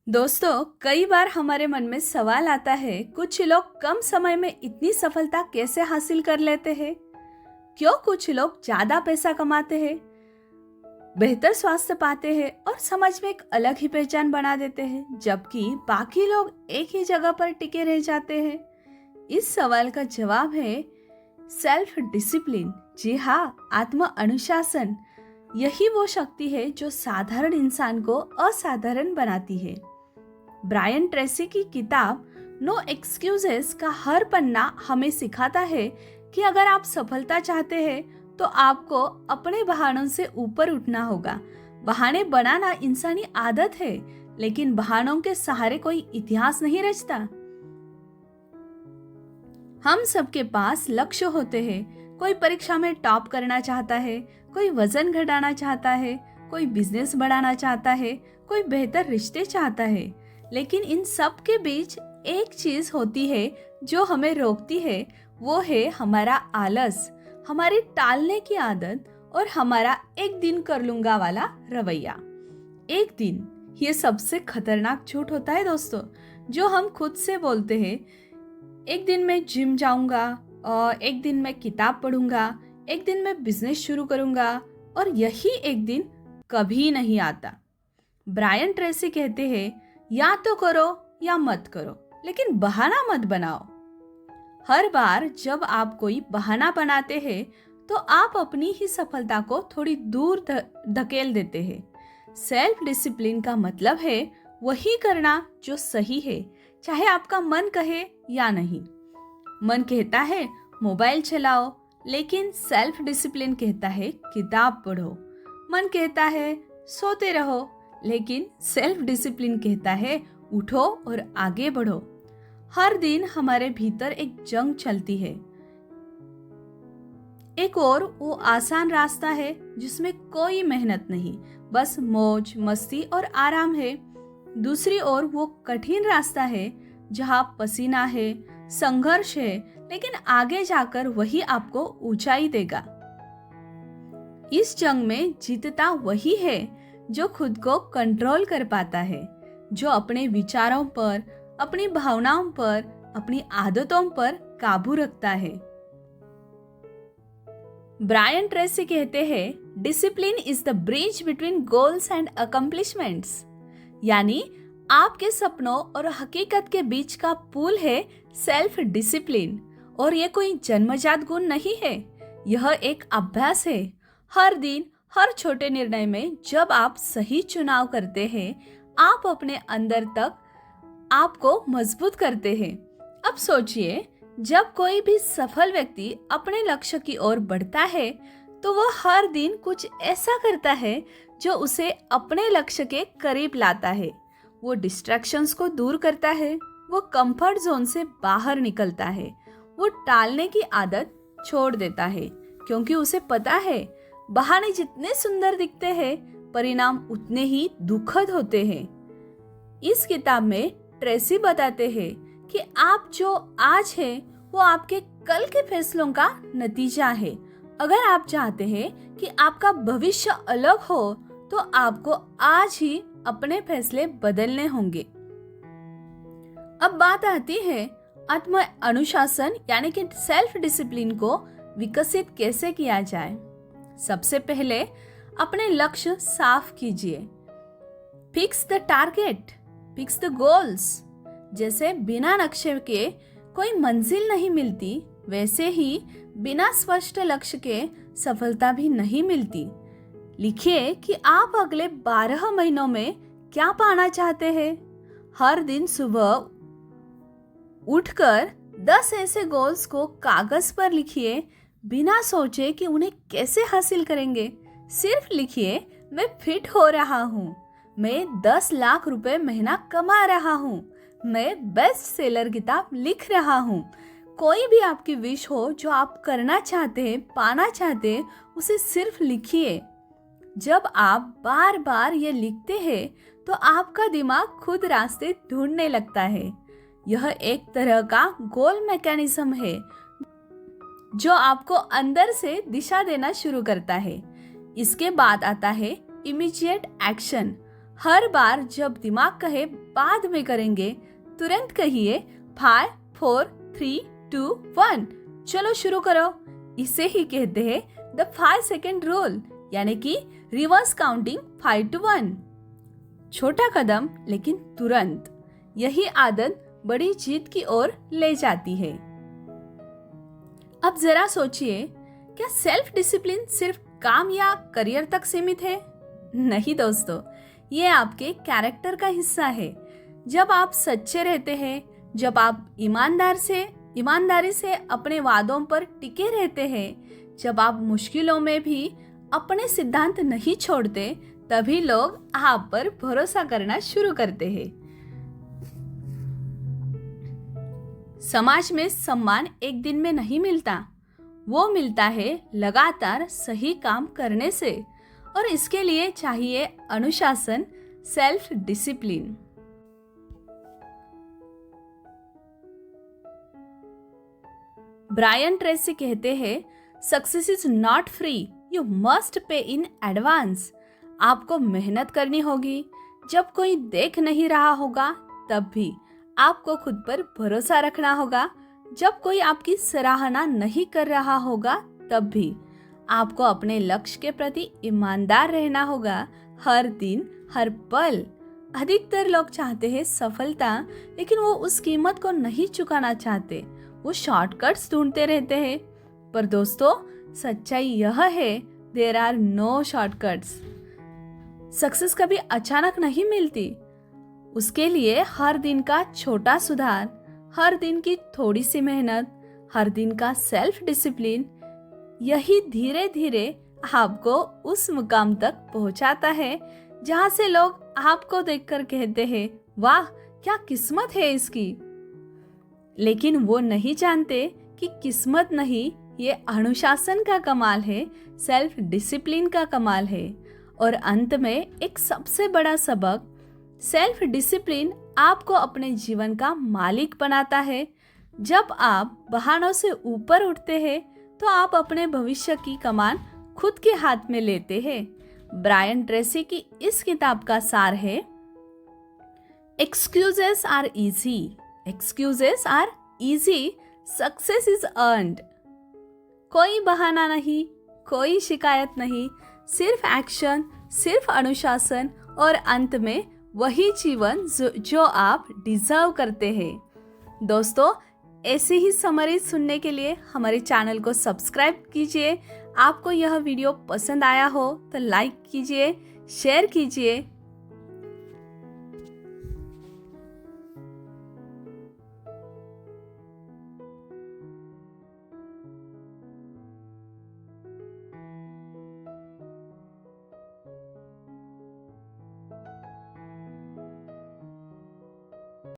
दोस्तों, कई बार हमारे मन में सवाल आता है, कुछ लोग कम समय में इतनी सफलता कैसे हासिल कर लेते हैं? क्यों कुछ लोग ज्यादा पैसा कमाते हैं, बेहतर स्वास्थ्य पाते हैं और समाज में एक अलग ही पहचान बना देते हैं, जबकि बाकी लोग एक ही जगह पर टिके रह जाते हैं? इस सवाल का जवाब है सेल्फ डिसिप्लिन। जी हाँ, आत्म अनुशासन। यही वो शक्ति है जो साधारण इंसान को असाधारण बनाती है। ब्रायन ट्रेसी की किताब नो एक्सक्यूजेस का हर पन्ना हमें सिखाता है कि अगर आप सफलता चाहते हैं तो आपको अपने बहानों से ऊपर उठना होगा। बहाने बनाना इंसानी आदत है, लेकिन बहानों के सहारे कोई इतिहास नहीं रचता। हम सबके पास लक्ष्य होते हैं। कोई परीक्षा में टॉप करना चाहता है, कोई वजन घटाना चाहता है, कोई बिजनेस बढ़ाना चाहता है, कोई बेहतर रिश्ते चाहता है। लेकिन इन सब के बीच एक चीज होती है जो हमें रोकती है, वो है हमारा आलस, हमारी टालने की आदत और हमारा एक दिन कर लूंगा वाला रवैया। एक दिन, ये सबसे खतरनाक झूठ होता है दोस्तों, जो हम खुद से बोलते हैं। एक दिन मैं जिम जाऊंगा, और एक दिन मैं किताब पढ़ूंगा, एक दिन मैं बिजनेस शुरू करूंगा, और यही एक दिन कभी नहीं आता। ब्रायन ट्रेसी कहते हैं, या तो करो या मत करो, लेकिन बहाना मत बनाओ। हर बार जब आप कोई बहाना बनाते हैं तो आप अपनी ही सफलता को थोड़ी दूर धकेल देते हैं। सेल्फ डिसिप्लिन का मतलब है वही करना जो सही है, चाहे आपका मन कहे या नहीं। मन कहता है मोबाइल चलाओ, लेकिन सेल्फ डिसिप्लिन कहता है किताब पढ़ो। मन कहता है सोते रहो, लेकिन सेल्फ डिसिप्लिन कहता है उठो और आगे बढ़ो। हर दिन हमारे भीतर एक जंग चलती है। एक और वो आसान रास्ता है जिसमें कोई मेहनत नहीं, बस मौज मस्ती और आराम है। दूसरी ओर वो कठिन रास्ता है जहाँ पसीना है, संघर्ष है, लेकिन आगे जाकर वही आपको ऊंचाई देगा। इस जंग में जीतता वही है जो खुद को कंट्रोल कर पाता है, जो अपने विचारों पर, अपनी भावनाओं पर, अपनी आदतों पर काबू रखता है। ब्रायन ट्रेसी कहते हैं, discipline is the bridge between goals and accomplishments. यानी आपके सपनों और हकीकत के बीच का पुल है सेल्फ डिसिप्लिन। और ये कोई जन्मजात गुण नहीं है, यह एक अभ्यास है। हर दिन, हर छोटे निर्णय में जब आप सही चुनाव करते हैं, आप अपने अंदर तक आपको मजबूत करते हैं। अब सोचिए, जब कोई भी सफल व्यक्ति अपने लक्ष्य की ओर बढ़ता है तो वह हर दिन कुछ ऐसा करता है जो उसे अपने लक्ष्य के करीब लाता है। वो डिस्ट्रैक्शंस को दूर करता है, वो कंफर्ट जोन से बाहर निकलता है, वो टालने की आदत छोड़ देता है, क्योंकि उसे पता है बहाने जितने सुंदर दिखते हैं, परिणाम उतने ही दुखद होते हैं। इस किताब में ट्रेसी बताते हैं कि आप जो आज है वो आपके कल के फैसलों का नतीजा है। अगर आप चाहते हैं कि आपका भविष्य अलग हो तो आपको आज ही अपने फैसले बदलने होंगे। अब बात आती है आत्म अनुशासन यानी कि सेल्फ डिसिप्लिन को विकसित कैसे किया जाए। सबसे पहले अपने लक्ष्य साफ कीजिए। Fix the target, fix the goals. जैसे बिना नक्शे के कोई मंजिल नहीं मिलती, वैसे ही बिना स्पष्ट लक्ष्य के सफलता भी नहीं मिलती। लिखिए कि आप अगले 12 महीनों में क्या पाना चाहते हैं। हर दिन सुबह उठकर 10 ऐसे गोल्स को कागज पर लिखिए, बिना सोचे कि उन्हें कैसे हासिल करेंगे। सिर्फ लिखिए, मैं फिट हो रहा हूँ, मैं 10 लाख रुपए महीना कमा रहा हूँ, मैं बेस्ट सेलर किताब लिख रहा हूँ। कोई भी आपकी विश हो जो आप करना चाहते हैं, पाना चाहते हैं, उसे सिर्फ लिखिए। जब आप बार बार ये लिखते हैं तो आपका दिमाग खुद रास्ते ढूंढने लगता है। यह एक तरह का गोल मैकेनिज्म है जो आपको अंदर से दिशा देना शुरू करता है। इसके बाद आता है इमीडिएट एक्शन। हर बार जब दिमाग कहे बाद में करेंगे, तुरंत कहिए 5, 4, 3, 2, 1, चलो शुरू करो। इसे ही कहते हैं द 5 सेकेंड रूल, यानी कि रिवर्स काउंटिंग 5 to 1। छोटा कदम लेकिन तुरंत, यही आदत बड़ी जीत की ओर ले जाती है। अब जरा सोचिए, क्या सेल्फ डिसिप्लिन सिर्फ काम या करियर तक सीमित है? नहीं दोस्तों, ये आपके कैरेक्टर का हिस्सा है। जब आप सच्चे रहते हैं, जब आप ईमानदारी से अपने वादों पर टिके रहते हैं, जब आप मुश्किलों में भी अपने सिद्धांत नहीं छोड़ते, तभी लोग आप पर भरोसा करना शुरू करते हैं। समाज में सम्मान एक दिन में नहीं मिलता, वो मिलता है लगातार सही काम करने से, और इसके लिए चाहिए अनुशासन, सेल्फ डिसिप्लिन। ब्रायन ट्रेसी कहते हैं, success is not free, you must pay in advance. आपको मेहनत करनी होगी, जब कोई देख नहीं रहा होगा तब भी आपको खुद पर भरोसा रखना होगा, जब कोई आपकी सराहना नहीं कर रहा होगा तब भी आपको अपने लक्ष्य के प्रति ईमानदार रहना होगा, हर दिन हर पल। अधिकतर लोग चाहते हैं सफलता, लेकिन वो उस कीमत को नहीं चुकाना चाहते, वो शॉर्टकट्स ढूंढते रहते हैं। पर दोस्तों, सच्चाई यह है, there are no shortcuts. Success कभी अचानक नहीं मिलती, उसके लिए हर दिन का छोटा सुधार, हर दिन की थोड़ी सी मेहनत, हर दिन का सेल्फ डिसिप्लिन, यही धीरे धीरे आपको उस मुकाम तक पहुंचाता है जहां से लोग आपको देखकर कहते हैं, वाह क्या किस्मत है इसकी। लेकिन वो नहीं जानते कि किस्मत नहीं, ये अनुशासन का कमाल है, सेल्फ डिसिप्लिन का कमाल है। और अंत में एक सबसे बड़ा सबक, सेल्फ डिसिप्लिन आपको अपने जीवन का मालिक बनाता है। जब आप बहानों से ऊपर उठते हैं तो आप अपने भविष्य की कमान खुद के हाथ में लेते हैं। ब्रायन ट्रेसी की इस किताब का सार है, excuses are easy, excuses are easy, success is earned. कोई बहाना नहीं, कोई शिकायत नहीं, सिर्फ एक्शन, सिर्फ अनुशासन, और अंत में वही जीवन जो आप डिजर्व करते हैं। दोस्तों, ऐसी ही समरी सुनने के लिए हमारे चैनल को सब्सक्राइब कीजिए। आपको यह वीडियो पसंद आया हो तो लाइक कीजिए, शेयर कीजिए,